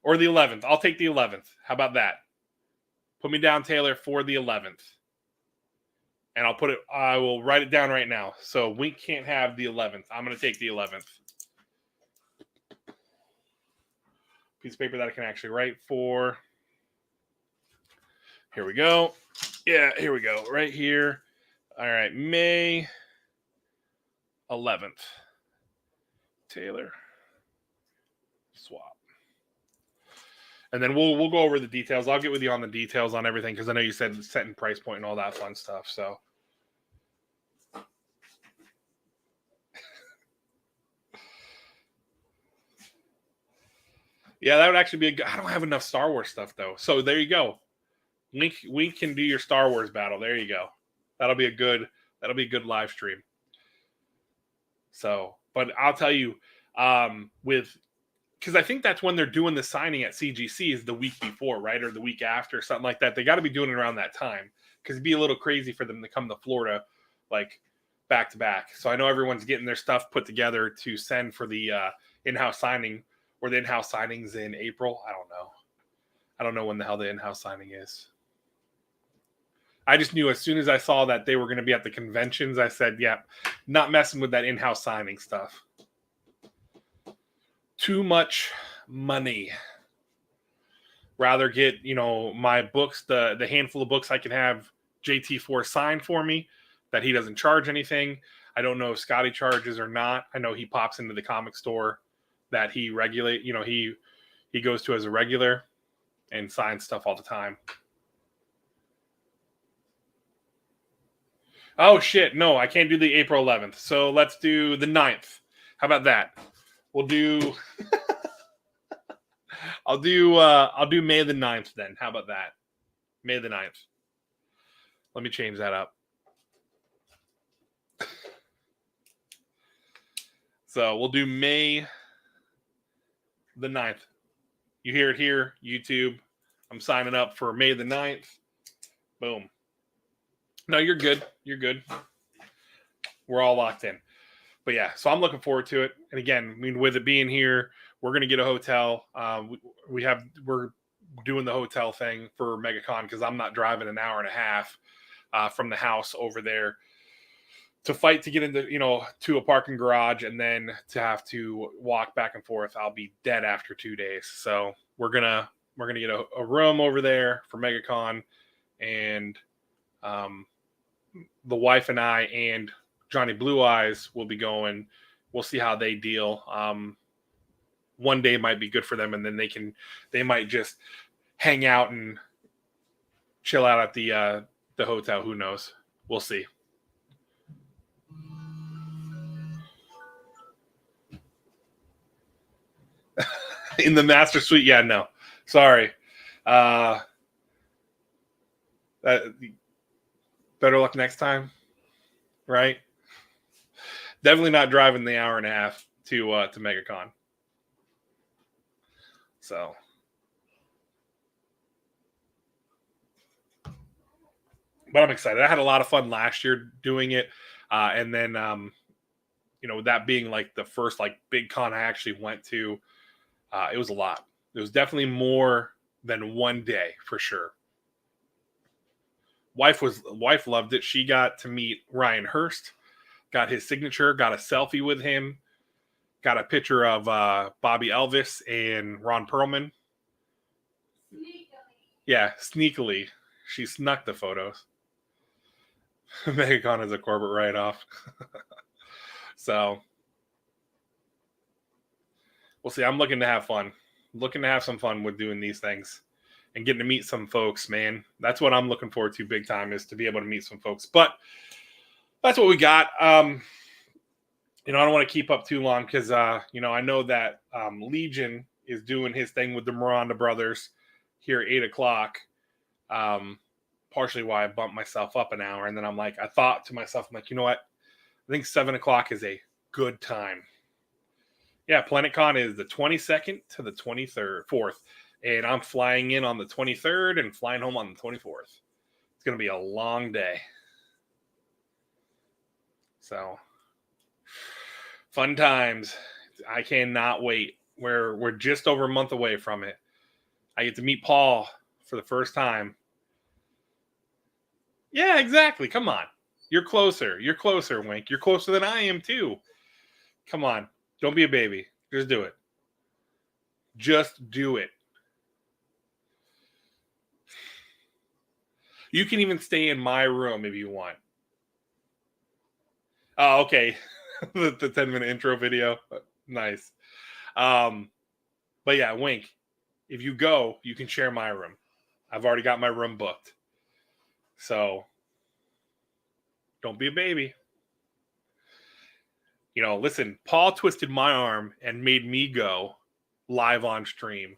or the 11th. I'll take the 11th. How about that? Put me down, Taylor, for the 11th. And I will write it down right now. So Wink can't have the 11th. I'm going to take the 11th. Piece of paper that I can actually write for. Here we go. Yeah, here we go. Right here. All right, May 11th. Taylor. Swap. And then we'll go over the details. I'll get with you on the details on everything, because I know you said setting price point and all that fun stuff. So yeah, that would actually be a good. I don't have enough Star Wars stuff though. So there you go. Wink can do your Star Wars battle. There you go. That'll be a good live stream. So, but I'll tell you, because I think that's when they're doing the signing at CGC is the week before, right? Or the week after, something like that. They got to be doing it around that time, because it'd be a little crazy for them to come to Florida like back to back. So I know everyone's getting their stuff put together to send for the in-house signing, or the in-house signings in April. I don't know. I don't know when the hell the in-house signing is. I just knew as soon as I saw that they were going to be at the conventions, I said, yeah, not messing with that in-house signing stuff. Too much money. Rather get, my books, the handful of books I can have JT4 sign for me, that he doesn't charge anything. I don't know if Scotty charges or not. I know he pops into the comic store that he regulate. He goes to as a regular and signs stuff all the time. Oh shit, no, I can't do the April 11th. So let's do the 9th. How about that? We'll do I'll do May the 9th then. How about that? May the 9th. Let me change that up. So we'll do May the 9th. You hear it here, YouTube. I'm signing up for May the 9th. Boom. No, you're good. You're good. We're all locked in. But yeah, so I'm looking forward to it. And again, with it being here, we're going to get a hotel. We're doing the hotel thing for MegaCon, because I'm not driving an hour and a half from the house over there to fight to get into, to a parking garage, and then to have to walk back and forth. I'll be dead after 2 days. So we're gonna get a room over there for MegaCon, and the wife and I and Johnny Blue Eyes will be going. We'll see how they deal. One day might be good for them, and then they might just hang out and chill out at the hotel. Who knows? We'll see. In the master suite, yeah, no, sorry. Better luck next time, right? Definitely not driving the hour and a half to MegaCon. So, but I'm excited. I had a lot of fun last year doing it, and then that being like the first like big con I actually went to, it was a lot. It was definitely more than one day for sure. Wife loved it. She got to meet Ryan Hurst, got his signature, got a selfie with him, got a picture of Bobby Elvis and Ron Perlman. Sneakily. Yeah, sneakily. She snuck the photos. MegaCon is a corporate write-off. So we'll see. I'm looking to have fun. Looking to have some fun with doing these things and getting to meet some folks, man. That's what I'm looking forward to big time, is to be able to meet some folks. But that's what we got. I don't want to keep up too long because, I know that Legion is doing his thing with the Miranda brothers here at 8 o'clock. Partially why I bumped myself up an hour. And then I thought to myself, I'm like, you know what? I think 7 o'clock is a good time. Yeah, PlanetCon is the 22nd to the 4th. And I'm flying in on the 23rd and flying home on the 24th. It's going to be a long day. So, fun times. I cannot wait. We're just over a month away from it. I get to meet Paul for the first time. Yeah, exactly. Come on. You're closer. You're closer, Wink. You're closer than I am, too. Come on. Don't be a baby. Just do it. Just do it. You can even stay in my room if you want. Oh, okay. the 10-minute intro video. Nice. But yeah, Wink, if you go, you can share my room. I've already got my room booked. So don't be a baby. Listen, Paul twisted my arm and made me go live on stream.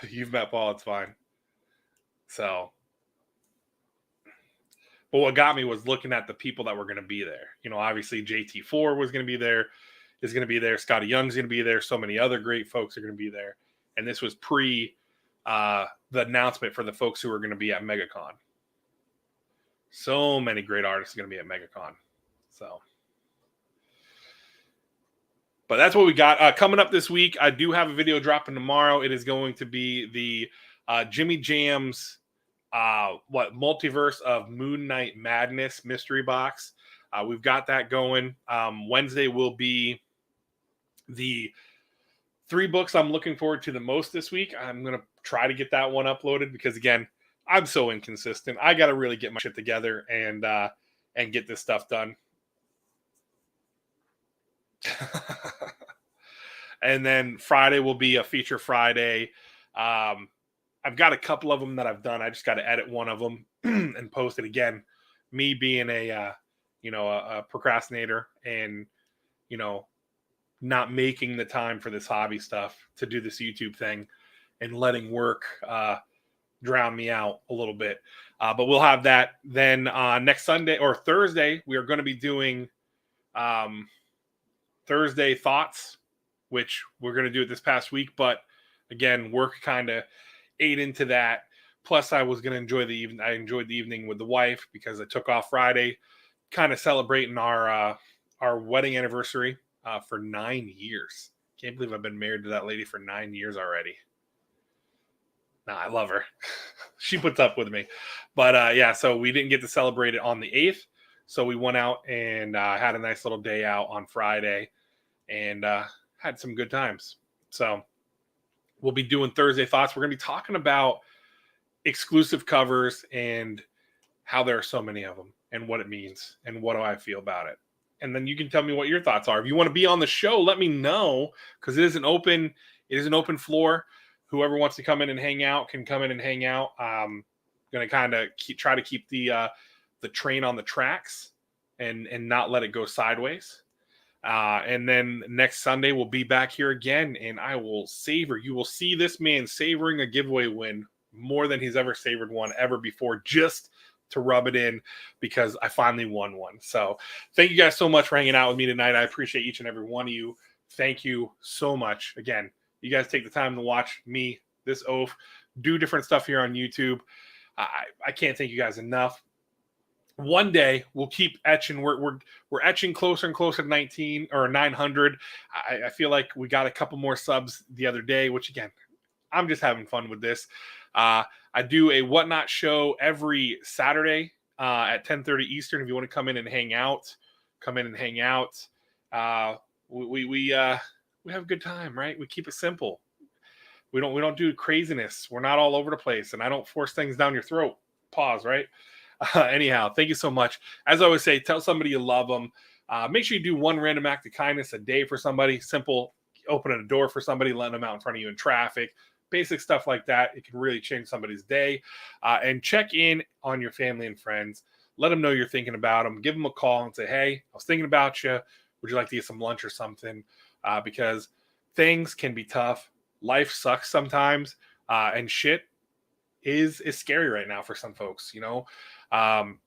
You've met Paul, it's fine. So, but what got me was looking at the people that were going to be there. Obviously JT4 was going to be there, is going to be there. Scotty Young's going to be there. So many other great folks are going to be there. And this was pre the announcement for the folks who are going to be at MegaCon. So many great artists are going to be at MegaCon. So, but that's what we got coming up this week. I do have a video dropping tomorrow. It is going to be the Jimmy Jam's Multiverse of Moon Knight Madness mystery box. We've got that going. Wednesday will be the 3 books I'm looking forward to the most this week. I'm going to try to get that one uploaded because, again, I'm so inconsistent. I got to really get my shit together and get this stuff done. And then Friday will be a feature Friday. I've got a couple of them that I've done. I just got to edit one of them and post it again. Me being a procrastinator and, not making the time for this hobby stuff to do this YouTube thing and letting work drown me out a little bit. But we'll have that then next Sunday or Thursday. We are going to be doing Thursday thoughts, which we're going to do it this past week. But again, work kind of ate into that. Plus, I was going to enjoy the evening. I enjoyed the evening with the wife because I took off Friday, kind of celebrating our wedding anniversary for 9 years. Can't believe I've been married to that lady for 9 years already. I love her. She puts up with me. But yeah, so we didn't get to celebrate it on the 8th. So we went out and had a nice little day out on Friday and had some good times. So we'll be doing Thursday thoughts. We're going to be talking about exclusive covers and how there are so many of them and what it means and what do I feel about it. And then you can tell me what your thoughts are. If you want to be on the show, let me know because it is an open floor. Whoever wants to come in and hang out can come in and hang out. I'm going to kind of try to keep the train on the tracks and not let it go sideways. And then next Sunday we'll be back here again, and I will savor. You will see this man savoring a giveaway win more than he's ever savored one ever before, just to rub it in because I finally won one. So thank you guys so much for hanging out with me tonight. I appreciate each and every one of you. Thank you so much. Again, you guys take the time to watch me, this oaf, do different stuff here on YouTube. I can't thank you guys enough. One day we'll keep etching. We're etching closer and closer to 19 or 900. I feel like we got a couple more subs the other day, which again, I'm just having fun with this. I do a Whatnot show every Saturday at 10:30 Eastern. If you want to come in and hang out, come in and hang out. We have a good time, right? We keep it simple. We don't do craziness. We're not all over the place, and I don't force things down your throat. Pause, right? Anyhow, thank you so much. As I always say, tell somebody you love them. Make sure you do one random act of kindness a day for somebody. Simple, opening a door for somebody, letting them out in front of you in traffic. Basic stuff like that. It can really change somebody's day. And check in on your family and friends. Let them know you're thinking about them. Give them a call and say, hey, I was thinking about you. Would you like to get some lunch or something? Because things can be tough. Life sucks sometimes. And shit is scary right now for some folks, you know.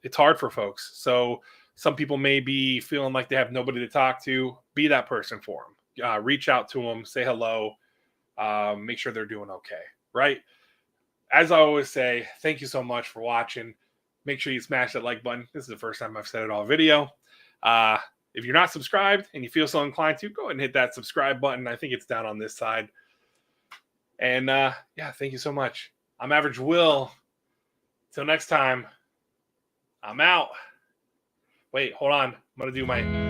It's hard for folks. So some people may be feeling like they have nobody to talk to. Be that person for them. Reach out to them. Say hello. Make sure they're doing okay, right? As I always say, thank you so much for watching. Make sure you smash that like button. This is the first time I've said it all video. If you're not subscribed and you feel so inclined to, go ahead and hit that subscribe button. I think it's down on this side. And yeah, thank you so much. I'm Average Will. Till next time, I'm out. Wait, hold on. I'm going to do my...